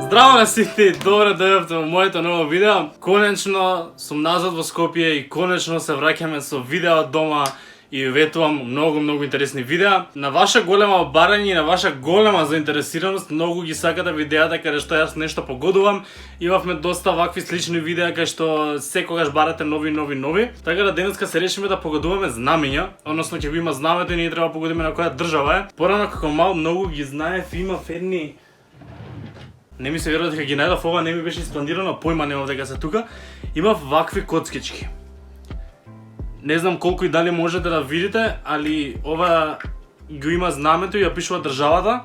Здраво на сите, добре дојдовте во моето ново видео. Конечно сум назад во Скопје и конечно се враќаме со видео од дома и ветувам многу интересни видеа. На ваша голема барање и на ваша голема заинтересираност, многу ги сакате видеата каде што јас нешто погодувам. Имавме доста вакви слични видеа кај што секогаш барате нови. Така да денеска се решиме да погодуваме знамења, односно ќе го има знамето и ние треба да погодиме на која држава е. Порано како мал многу ги знаев, имав едни. Не ми се верува дека ги најдов, ова не ми беше испланирано, појма немав дека се тука. Имав вакви коцкички. Не знам колку и дали можете да видите, али ова го има знамето и ја пишува државата.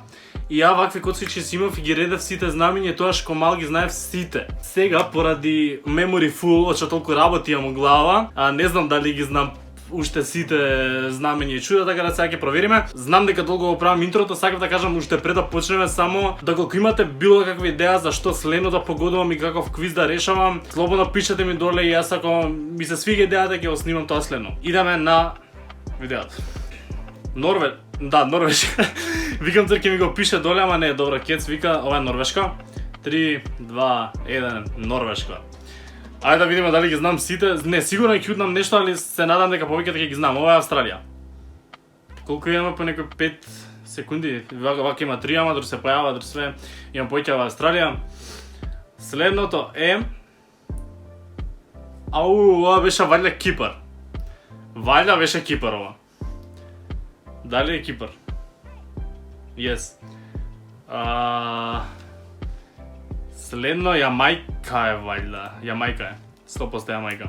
И ја вакви коцкички си имав и ги редев сите знамења и тоаш ко мал ги знаев сите. Сега поради memory full, од што толку работи имам у глава, не знам дали ги знам уште сите знамења и чуда, така да сега ќе провериме. Знам дека долго го правам интрото, сакав да кажам уште пред да почнеме само доколку имате било каква идеја за што следно да погодувам и каков квиз да решавам, слободно пишете ми доле и јас ако ми се свига идејата ќе го снимам тоа следно. Идеме на видеото. Норвешка. Викам ќе ми го пише доле, ама не е добро. Кец вика, ова е Норвешка. 3, 2, 1, Норвешка. Ајде да видиме дали ги знам сите. Не, сигурно ќе утнам нешто, али се надам дека повеќето ќе ги знам. Ова е Австралија. Колку имаме по некои 5 секунди? Вака има 3, ама дори се појава, дори све. Имам повеќе во Австралија. Следното е... ова беше вајда Кипар. Вајда беше Кипар ова. Дали е Кипар? Yes. Следно Јамајка е вајда. Јамајка е. 100% Јамајка.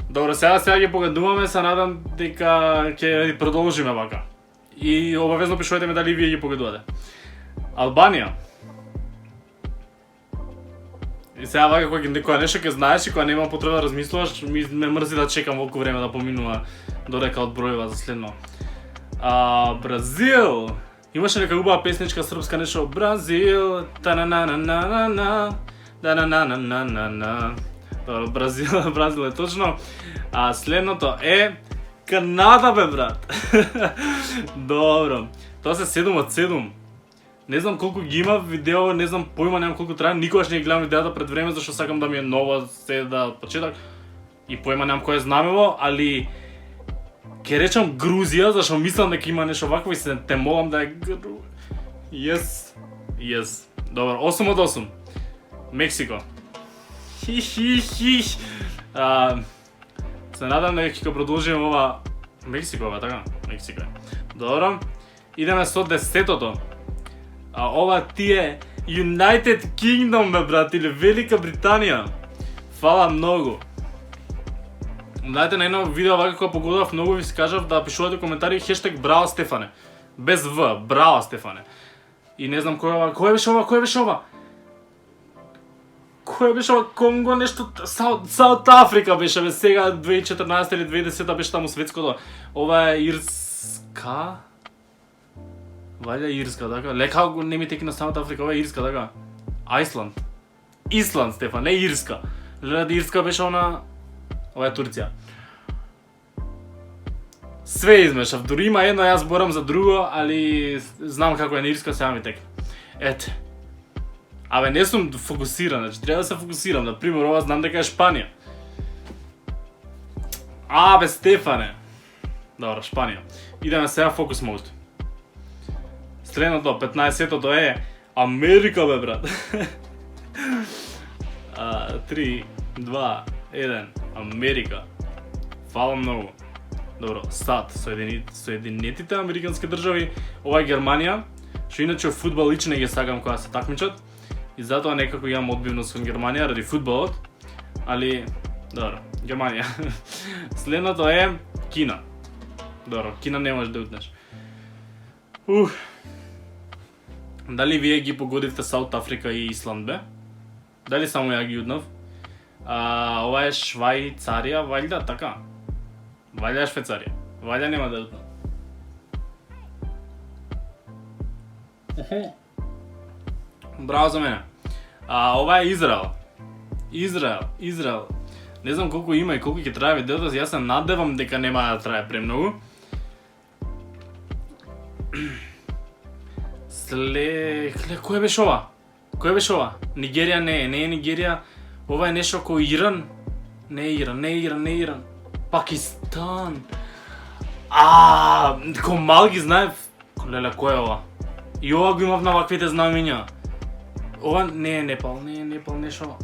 Добро, сега ги погодуваме, се надам дека ќе продолжиме вака. И обавезно пишувате ми дали вие ги погодувате. Албанија. И сега вака која нешто ќе знаеш и која нема потреба да размислуваш, ме мрзи да чекам волку време да поминува додека одбројува за следно. Бразил. Имаше нека убава песничка српска нешто Бразил, та-на-на-на-на-на-на, да-на-на-на-на-на. Бразил е точно. Следното е Канада, бе брат. Добро. Тоа се 7 од 7. Не знам колку ги има видео, не знам појма, немам колку трае. Никогаш не ги гледам видеата пред време зашто сакам да ми е нова се да почеток. И појма немам кој е знамево, али ќе речам Грузија, зашто мислам дека има нешто вакво и се те молам да е Yes. Добро, 8 од 8. Мексико. Се надам дека ќе продолжиме ова Мексико, така? Мексико е. Добро. Идеме со 10-тото. Ова ти е United Kingdom, бе брат, или Велика Британија. Фала многу. Дајте на едно видео вака кога погодував, многу ви скажав да пишувате коментари хештег Браво Стефане. Без В, Браво Стефане. И не знам кој беше ова? Конго нешто, Саут Африка беше, бе, сега 2014 или 2010 беше таму светското. Ова е Ирска? Вајде Ирска, така? Лека не ми теки на Саут Африка, ова е Ирска, така? Исланд, Стефан, не Ирска. Леда Ирска беше она... Ова е Турција. Све измешав, дури има едно, јас борам за друго, али знам како е на Ирска, сега ми тека. Ете. Абе, не сум фокусиран, значи треба да се фокусирам. Например, ова знам дека е Шпанија. Бе, Стефане. Добро, Шпанија. Идеме сега фокус мод. Следното, 15-тото е Америка, бе, брат. 3, 2, 1, Америка. Фала многу. Добро, САД, Соединетите Американски држави. Ова е Германија, што иначе фудбал лично не ги сакам кога се такмичат. И затоа некако имам одбивност кон Германија ради фудбалот. Али, добро, Германија. Следното е Кина. Добро, Кина не можеш да утнеш. Дали вие ги погодивте Саут Африка и Исланд, бе? Дали само ја ги утнав? Ова е Швајцарија, вајда, така? Вајда е Швајцарија. Вајда нема да утнав. Браво за мене. Ова е Израел. Израел. Не знам колку има и колку ќе трае видеото, јас се надевам дека нема да трае премногу. Кој беше ова? Кој беше ова? Нигерија не е Нигерија. Ова е нешто кој Иран. Не е Иран. Пакистан. Кој мал ги знаев. Леле, кој е ова? И ова го имав на ваквите знамења. Ова не е Непал, нешто.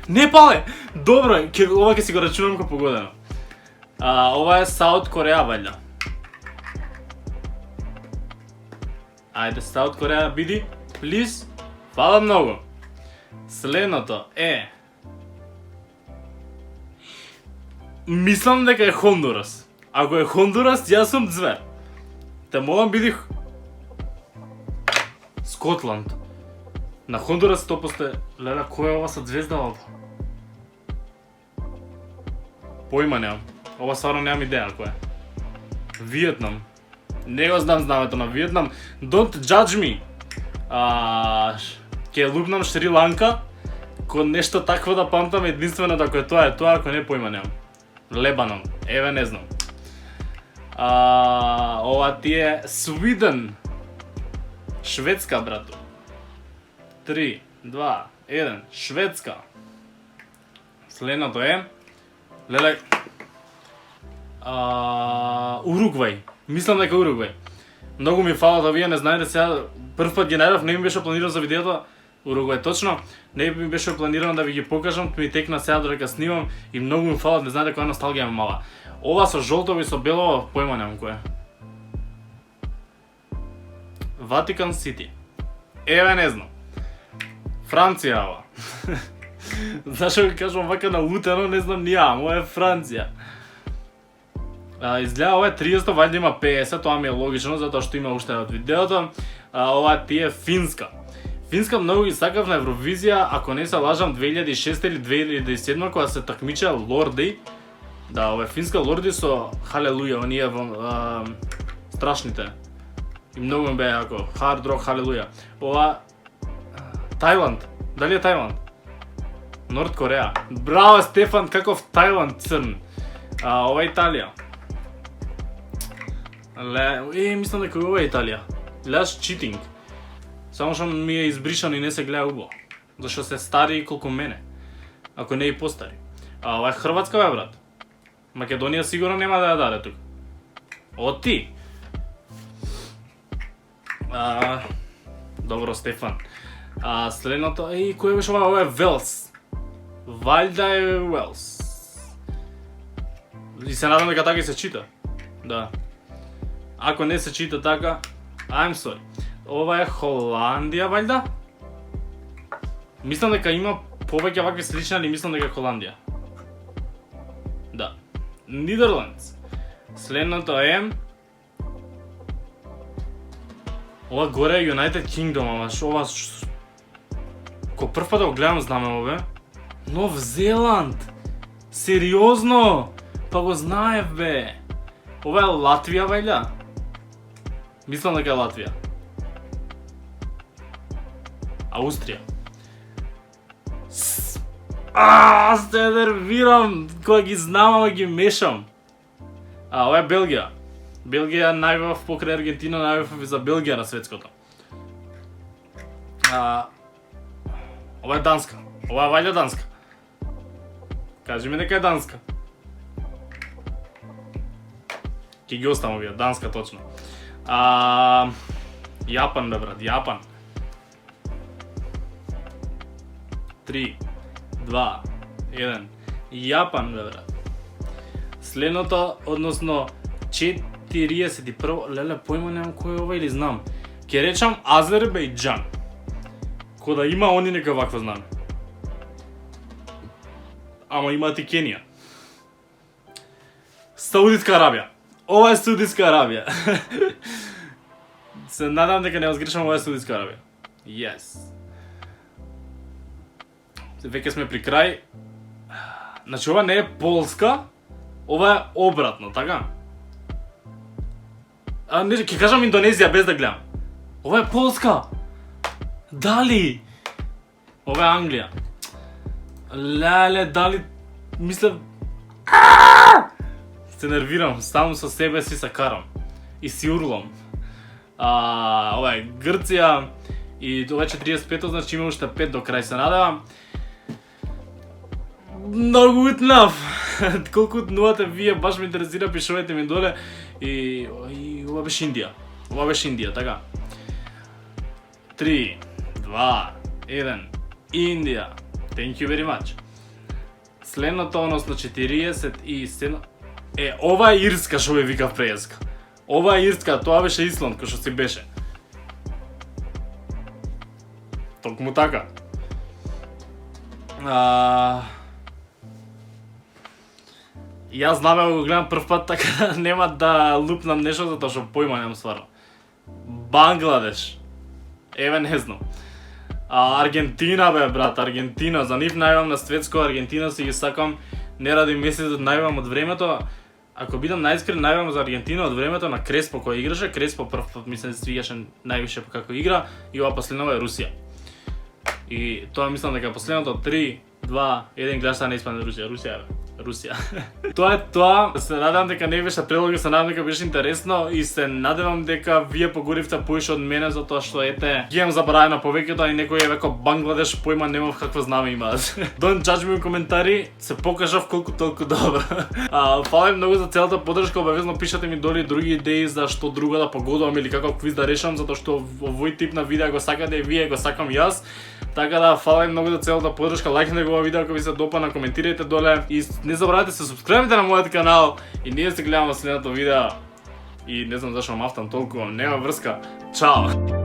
Непал е! Добро е, ова ќе си го рачунам како погодено. Ова е Саут Кореја, вајда. Ајде, Саут Кореја биди, плиз. Фала многу. Следното е... Мислам дека е Хондурас. Ако е Хондурас, јас сум звер. Те молам биди... Скотланд. На Хондурас 100%... Леле, кој е ова со звезда ова? Поима немам. Ова стварно немам идеја кој е. Виетнам. Не го знам знамето на Виетнам. Don't judge me. Ке лупнам Шри Ланка. Ко нешто такво да памтам единствено ако е тоа, ако не поима немам. Лебанон. Еве не знам. Ова ти е Свиден. Шведска, брато. 3, 2, 1. Шведска. Следното е... Леле... Уругвај. Мислам дека Уругвај. Многу ми фала да вие не знаете сега. Прв пат ги најдов, не ми беше планирано за видеото. Уругвај точно. Не ми беше планирано да ви ги покажам, ми текна сега додека снимам и многу ми фала, не знаете која носталгија ме мала. Ова со жолтово и со бело, појма немам кој е. Ватикан Сити. Еве не знам. Франција ова. Зашо ви кажувам вака налутено, не знам ни ја, ова е Франција. Изгледа ова е 30, вајде има 50, тоа ми е логично, затоа што има уште од видеото. Ова ти е Финска. Финска многу ги сакав на Евровизија, ако не се лажам 2006 или 2007 кога се такмичеа лорди. Да, ова е Финска лорди со Халелуја, оние страшните. И многу ми беа јако, Hard Rock Халелуја. Ова Тајланд. Дали е Тајланд? Норд Кореја. Браво Стефан, каков Тајланд црн. Ова е Италија. Мислам дека ова е Италија. Гледаш читинг. Само што ми е избришано и не се гледа убаво. Зашто се стари колку мене. Ако не и постари. Ова е Хрватска, бе, брат. Македонија сигурно нема да ја даде тук. Оти. Добро, Стефан. Следното, кој беше ова? Ова е Велс. Вајда е Велс. И се надам дека така и се чита. Да. Ако не се чита така, I'm sorry. Ова е Холандија, вајда? Мислам дека има повеќе вакви слични, али мислам дека е Холандија. Да. Нидерландс. Следното е... Ова горе е United Kingdom, ама ова... Ко прв пат да го гледам знамено, бе. Нов Зеланд! Сериозно? Па го знаев, бе. Ова е Латвија, вајда? Мислам дека е Латвија. Аустрија. Се нервирам кога ги знам, ама ги мешам. Ова е Белгија. Белгија најбав покрај Аргентина, најбав за Белгија на светското. Ова е Данска. Ова е вајда Данска. Кажи ми дека е Данска. Ке ги оставам овие, Данска точно. Јапан, бе, брат, Јапан. 3, 2, 1. Јапан, бе, брат. Следното, односно 41, леле, појма немам кој е ова или знам. Ке речам Азербејџан. Ко да има они нека вакво знаме. Ама имаат и Кенија. Саудитска Арабија. Ова е Саудитска Арабија. Се надам дека не сгрешам, ова е Саудитска Арабија. Yes. Веќе сме при крај. Значи ова не е Полска, ова е обратно, така? Не, ќе кажам Индонезија без да гледам. Ова е Полска. Дали? Ова е Англија. Леле, дали... Мислев... Се нервирам, само со себе си се карам. И си урлам. Ова е Грција. И ова е 45-то, значи има уште 5 до крај, се надевам. Много утнав! Колку утнувате вие, баш ме интересира, пишувате ми доле. И ова беше Индија. Ова беше Индија, така. 3, 2, 1, Индија. Thank you very much. Следното, односно 47... ова е Ирска, шо ве викав преска. Ова е Ирска, тоа беше Исланд, кој што си беше. Токму така. Јас знаме го гледам прв пат, така нема да лупнам нешто, затоа што појма немам стварно. Бангладеш. Еве не знам. Аргентина бе, брат, Аргентина. За нив најавам на светско, Аргентина си ги сакам. Не ради месецот најавам од времето. Ако бидам најискрен, најавам за Аргентина од времето на Креспо кој играше. Креспо прв пат мислам се свигаше највише како игра и ова последново е Русија. И тоа мислам дека последното 3, 2, 1 гледаш не испадне Русија бе. Русија. Тоа е тоа. Се надевам дека не беше прелога, се надевам дека беше интересно и се надевам дека вие погоривте поише од мене затоа што ете ги имам забравено повеќето, а и некој е веќе Бангладеш појма немав какво знаме имаат. Don't judge me во коментари, се покажав колку толку добро. Фала многу за целата поддршка, обавезно пишете ми доле други идеи за што друго да погодувам или каков квиз да решам, затоа што овој тип на видео го сакате и вие, го сакам јас. Така да, фала многу за целата поддршка, лајкнете го ова видео ако ви се допадна, коментирайте доле и не забравяйте се субскрајбите на мојот канал и ние се гледаме во следното видео. И не знам зашто мафтам толку, нема врска. Чао!